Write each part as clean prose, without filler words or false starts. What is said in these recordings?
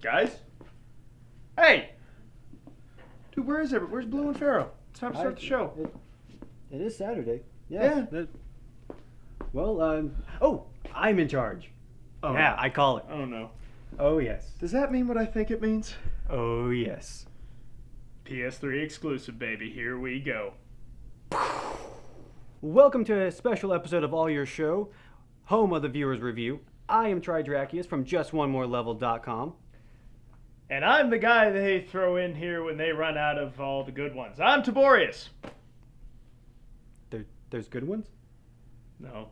Guys? Hey! Dude, where's Blue and Pharaoh? It's time to start the show. It is Saturday. Yeah. Oh, I'm in charge. Oh, yeah, no. I call it. Oh, no. Oh, yes. Does that mean what I think it means? Oh, yes. PS3 exclusive, baby. Here we go. Welcome to a special episode of AllYourShow, home of the viewer's review. I am Tridrachius from JustOneMoreLevel.com. And I'm the guy they throw in here when they run out of all the good ones. I'm Tiborius. There's good ones? No.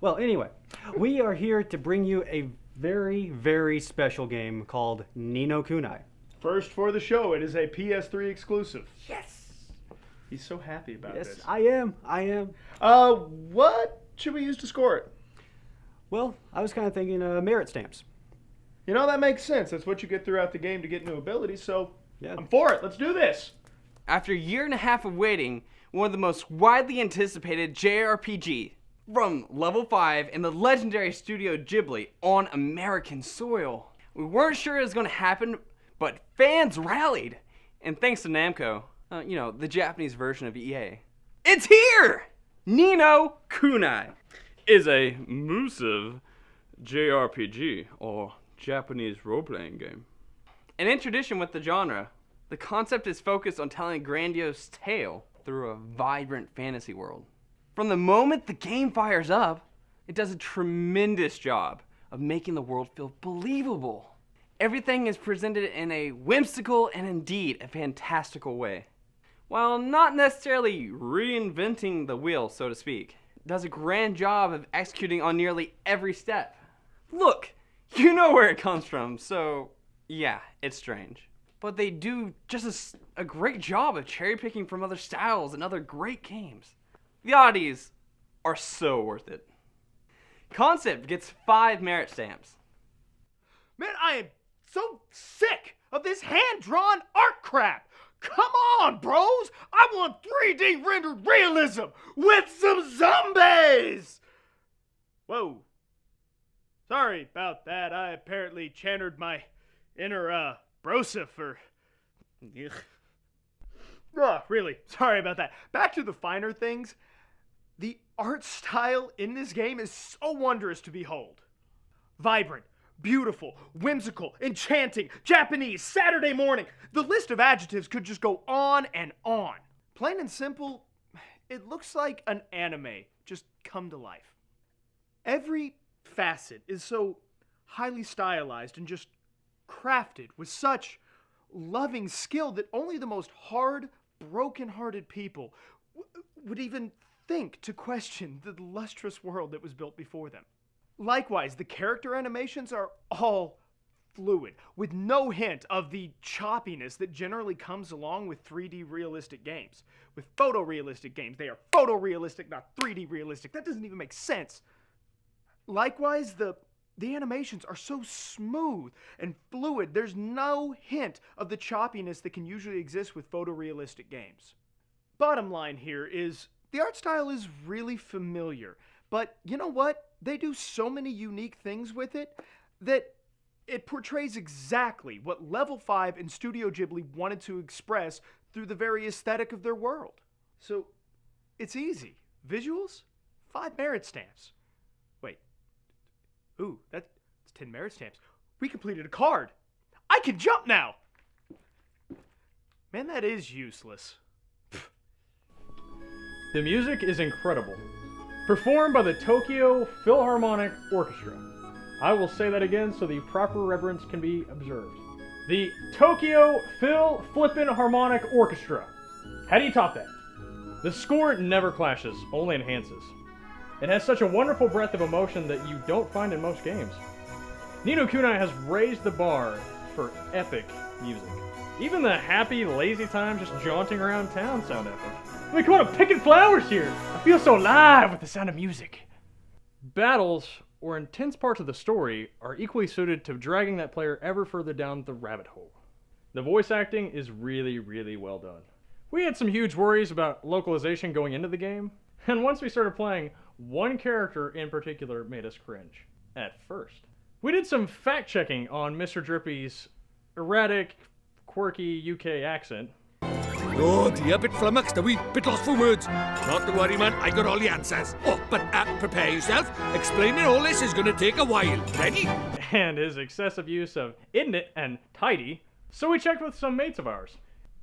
Well, anyway, we are here to bring you a very, very special game called Ni No Kuni. First for the show, it is a PS3 exclusive. Yes! He's so happy about this. Yes, I am. What should we use to score it? Well, I was kind of thinking merit stamps. You know, that makes sense. That's what you get throughout the game to get new abilities, so yeah. I'm for it. Let's do this. After a year and a half of waiting, one of the most widely anticipated JRPG from Level 5 in the legendary Studio Ghibli on American soil. We weren't sure it was going to happen, but fans rallied. And thanks to Namco, the Japanese version of EA. It's here! Ni No Kuni is a immersive JRPG, or Japanese role-playing game. And in tradition with the genre, the concept is focused on telling a grandiose tale through a vibrant fantasy world. From the moment the game fires up, it does a tremendous job of making the world feel believable. Everything is presented in a whimsical and indeed a fantastical way. While not necessarily reinventing the wheel, so to speak, it does a grand job of executing on nearly every step. Look, you know where it comes from, so yeah, it's strange. But they do just a great job of cherry picking from other styles and other great games. The oddities are so worth it. Concept gets 5 merit stamps. Man, I am so sick of this hand-drawn art crap. Come on, bros. I want 3D rendered realism with some zombies. Whoa. Sorry about that. I apparently channeled my inner brosif or... really, sorry about that. Back to the finer things. The art style in this game is so wondrous to behold. Vibrant, beautiful, whimsical, enchanting, Japanese, Saturday morning. The list of adjectives could just go on and on. Plain and simple, it looks like an anime just come to life. Every facet is so highly stylized and just crafted with such loving skill that only the most hard, broken-hearted people would even think to question the lustrous world that was built before them. Likewise, the character animations are all fluid, with no hint of the choppiness that generally comes along with 3D realistic games. With photorealistic games, they are photorealistic, not 3D realistic. That doesn't even make sense. Likewise, the animations are so smooth and fluid, there's no hint of the choppiness that can usually exist with photorealistic games. Bottom line here is, the art style is really familiar, but you know what? They do so many unique things with it that it portrays exactly what Level 5 and Studio Ghibli wanted to express through the very aesthetic of their world. So, it's easy. Visuals? 5 merit stamps. Wait. Ooh, that's 10 merit stamps. We completed a card. I can jump now! Man, that is useless. The music is incredible. Performed by the Tokyo Philharmonic Orchestra. I will say that again so the proper reverence can be observed. The Tokyo Philharmonic Orchestra. How do you top that? The score never clashes, only enhances. It has such a wonderful breadth of emotion that you don't find in most games. Ni No Kuni has raised the bar for epic music. Even the happy, lazy time just jaunting around town sound epic. I mean, come on, I'm picking flowers here! I feel so alive with the sound of music. Battles, or intense parts of the story, are equally suited to dragging that player ever further down the rabbit hole. The voice acting is really, really well done. We had some huge worries about localization going into the game, and once we started playing, one character in particular made us cringe. At first. We did some fact checking on Mr. Drippy's erratic, quirky UK accent. Oh dear, bit flummoxed, are we? Bit lost for words. Not to worry, man, I got all the answers. Oh, but prepare yourself. Explaining all this is going to take a while. Ready? And his excessive use of "isn't it" and "tidy." So we checked with some mates of ours.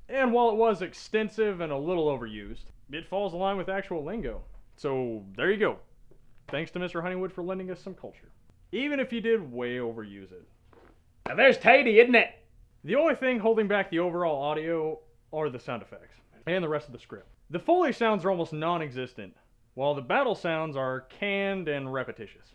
And while it was extensive and a little overused, it falls in line with actual lingo. So there you go. Thanks to Mr. Honeywood for lending us some culture. Even if you did way overuse it. Now there's tidy, isn't it? The only thing holding back the overall audio are the sound effects and the rest of the script. The Foley sounds are almost non-existent, while the battle sounds are canned and repetitious.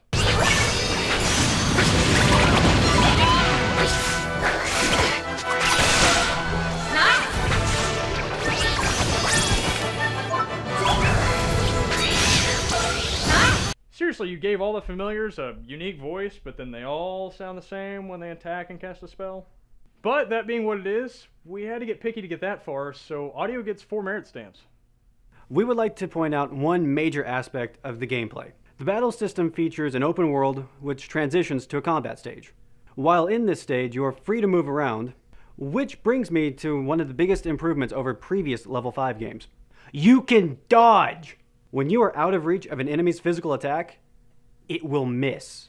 Seriously, you gave all the familiars a unique voice, but then they all sound the same when they attack and cast a spell? But that being what it is, we had to get picky to get that far, so audio gets 4 merit stamps. We would like to point out one major aspect of the gameplay. The battle system features an open world which transitions to a combat stage. While in this stage, you are free to move around, which brings me to one of the biggest improvements over previous level 5 games. You can dodge! When you are out of reach of an enemy's physical attack, it will miss.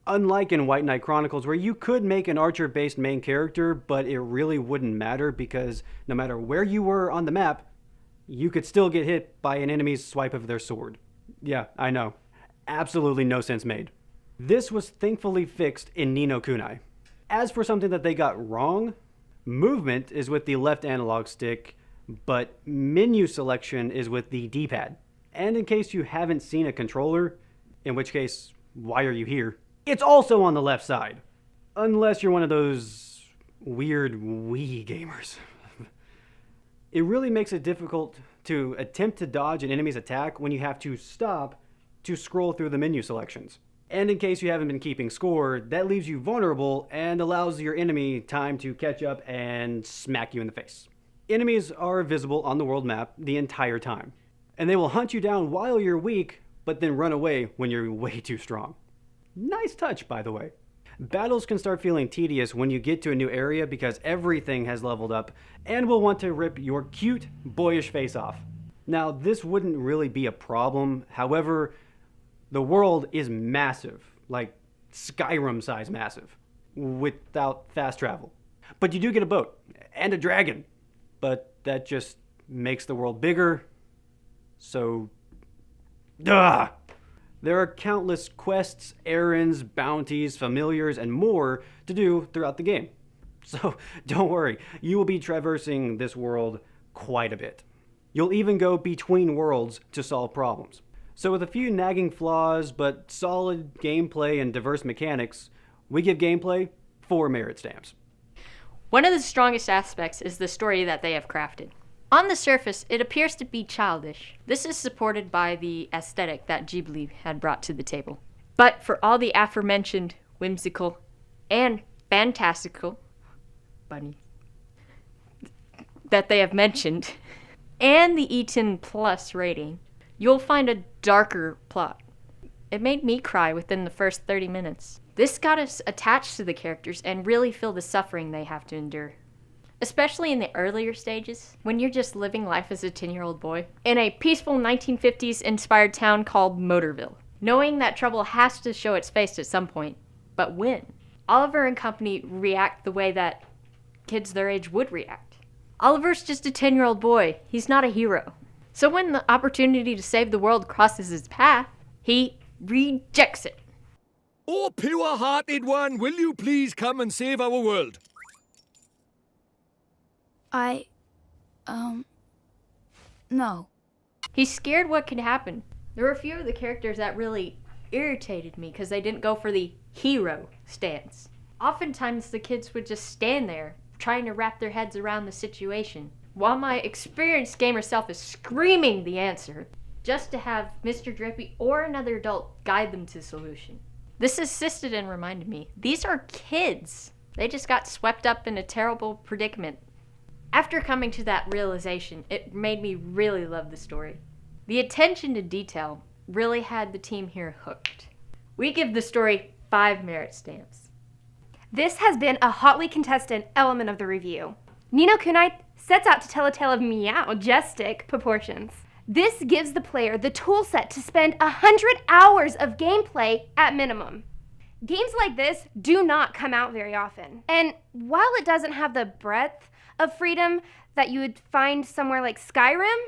Unlike in White Knight Chronicles, where you could make an archer-based main character, but it really wouldn't matter because no matter where you were on the map, you could still get hit by an enemy's swipe of their sword. Yeah, I know. Absolutely no sense made. This was thankfully fixed in Ni No Kuni. As for something that they got wrong, movement is with the left analog stick, but menu selection is with the D-pad. And in case you haven't seen a controller, in which case, why are you here? It's also on the left side. Unless you're one of those weird Wii gamers. It really makes it difficult to attempt to dodge an enemy's attack when you have to stop to scroll through the menu selections. And in case you haven't been keeping score, that leaves you vulnerable and allows your enemy time to catch up and smack you in the face. Enemies are visible on the world map the entire time. And they will hunt you down while you're weak, but then run away when you're way too strong. Nice touch, by the way. Battles can start feeling tedious when you get to a new area because everything has leveled up and will want to rip your cute, boyish face off. Now, this wouldn't really be a problem. However, the world is massive, like Skyrim size massive, without fast travel. But you do get a boat and a dragon, but that just makes the world bigger. So, duh! There are countless quests, errands, bounties, familiars, and more to do throughout the game. So, don't worry, you will be traversing this world quite a bit. You'll even go between worlds to solve problems. So with a few nagging flaws, but solid gameplay and diverse mechanics, we give gameplay 4 merit stamps. One of the strongest aspects is the story that they have crafted. On the surface, it appears to be childish. This is supported by the aesthetic that Ghibli had brought to the table. But for all the aforementioned whimsical and fantastical bunny that they have mentioned, and the E10 Plus rating, you'll find a darker plot. It made me cry within the first 30 minutes. This got us attached to the characters and really feel the suffering they have to endure. Especially in the earlier stages, when you're just living life as a 10-year-old boy in a peaceful 1950s-inspired town called Motorville, knowing that trouble has to show its face at some point. But when? Oliver and company react the way that kids their age would react. Oliver's just a 10-year-old boy. He's not a hero. So when the opportunity to save the world crosses his path, he rejects it. Oh, pure-hearted one, will you please come and save our world? No. He's scared what could happen. There were a few of the characters that really irritated me because they didn't go for the hero stance. Oftentimes the kids would just stand there trying to wrap their heads around the situation, while my experienced gamer self is screaming the answer, just to have Mr. Drippy or another adult guide them to the solution. This assisted and reminded me, these are kids. They just got swept up in a terrible predicament. After coming to that realization, it made me really love the story. The attention to detail really had the team here hooked. We give the story 5 merit stamps. This has been a hotly contested element of the review. Ni No Kuni sets out to tell a tale of meow-jestic proportions. This gives the player the toolset to spend 100 hours of gameplay at minimum. Games like this do not come out very often. And while it doesn't have the breadth of freedom that you would find somewhere like Skyrim,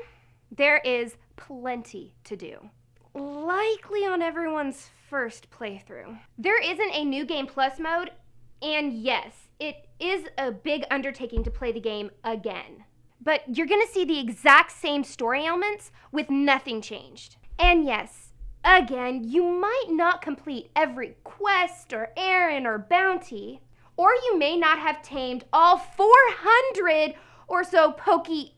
there is plenty to do. Likely on everyone's first playthrough. There isn't a New Game Plus mode, and yes, it is a big undertaking to play the game again. But you're gonna see the exact same story elements with nothing changed. And yes, again, you might not complete every quest or errand or bounty, or you may not have tamed all 400 or so familiars.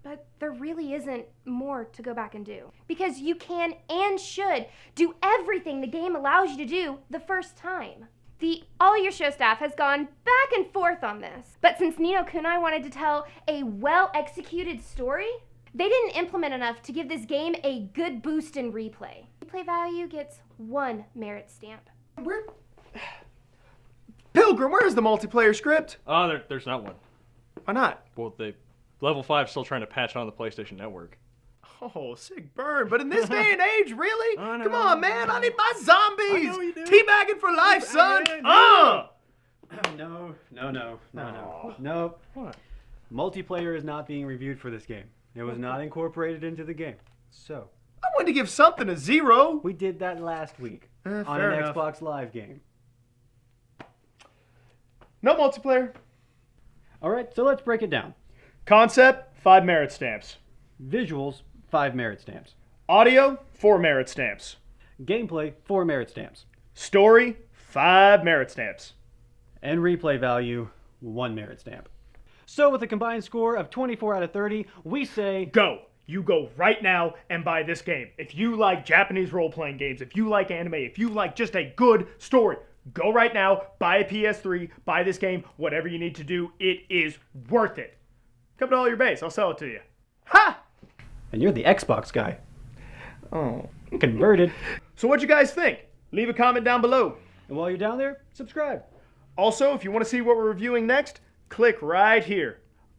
But there really isn't more to go back and do. Because you can and should do everything the game allows you to do the first time. The AllYourShow staff has gone back and forth on this. But since Ni No Kuni wanted to tell a well-executed story, they didn't implement enough to give this game a good boost in replay. Replay value gets 1 merit stamp. Pilgrim, where is the multiplayer script? Oh, there's not one. Why not? Well, Level 5 is still trying to patch on the PlayStation Network. Oh, sick burn. But in this day and age, really? I know. Come on, man. I need my zombies. I know you do. Teabagging for life, son. No. Nope. What? Multiplayer is not being reviewed for this game. It was not incorporated into the game. So, I wanted to give something a 0. we did that last week on fair an enough. Xbox Live game. No multiplayer. All right, so let's break it down. Concept, 5 merit stamps. Visuals, 5 merit stamps. Audio, 4 merit stamps. Gameplay, 4 merit stamps. Story, 5 merit stamps. And replay value, 1 merit stamp. So with a combined score of 24 out of 30, we say... Go. You go right now and buy this game. If you like Japanese role-playing games, if you like anime, if you like just a good story, go right now, buy a PS3, buy this game, whatever you need to do. It is worth it. Come to all your base. I'll sell it to you. Ha! And you're the Xbox guy. Oh. Converted. So what'd you guys think? Leave a comment down below. And while you're down there, subscribe. Also, if you want to see what we're reviewing next, click right here.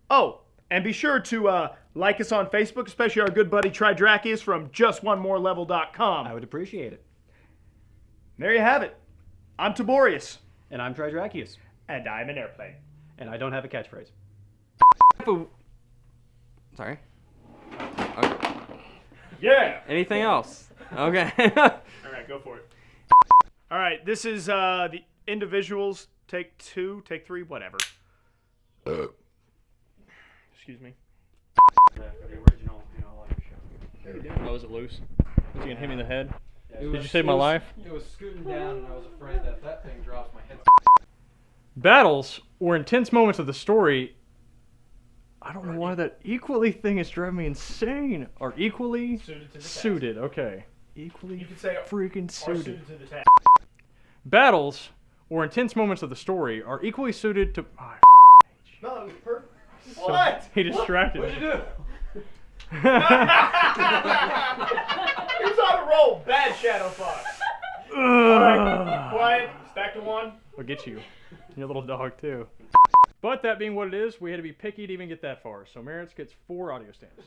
Oh, and be sure to like us on Facebook, especially our good buddy Tridrakius from JustOneMoreLevel.com. I would appreciate it. There you have it. I'm Tiborius. And I'm Tridrakius. And I'm an airplane. And I don't have a catchphrase. Sorry. Okay. Yeah! Anything else? Okay. Alright, go for it. Alright, this is the individuals. Take 2, take 3, whatever. Excuse me. The original, AllYourShow. Oh, is it loose? Was he gonna hit me in the head? It Did was- you save my it was- life? It was scooting down, and I was afraid that thing drops my head. Battles or intense moments of the story. I don't know why that equally thing is driving me insane. Are equally Suited to the task. suited. Okay. Equally You could say freaking are suited. suited to the task. Battles or intense moments of the story are equally suited to. Oh, No, it was perfect. so What? He distracted me. He was on a roll. Bad Shadow Fox. Alright, quiet. It's back to 1. I'll get you. Your little dog too. But that being what it is, we had to be picky to even get that far. So Merritt's gets 4 audio stamps.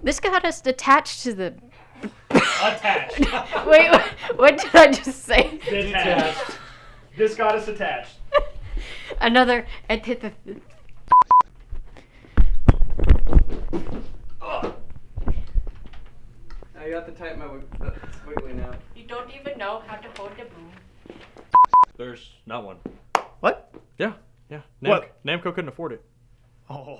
This got us attached to the. Attached. Wait, what did I just say? Detached. This got us attached. Another. I got to tighten my wiggly now. You don't even know how to hold the broom. There's not one. What? Yeah. What? Namco couldn't afford it. Oh.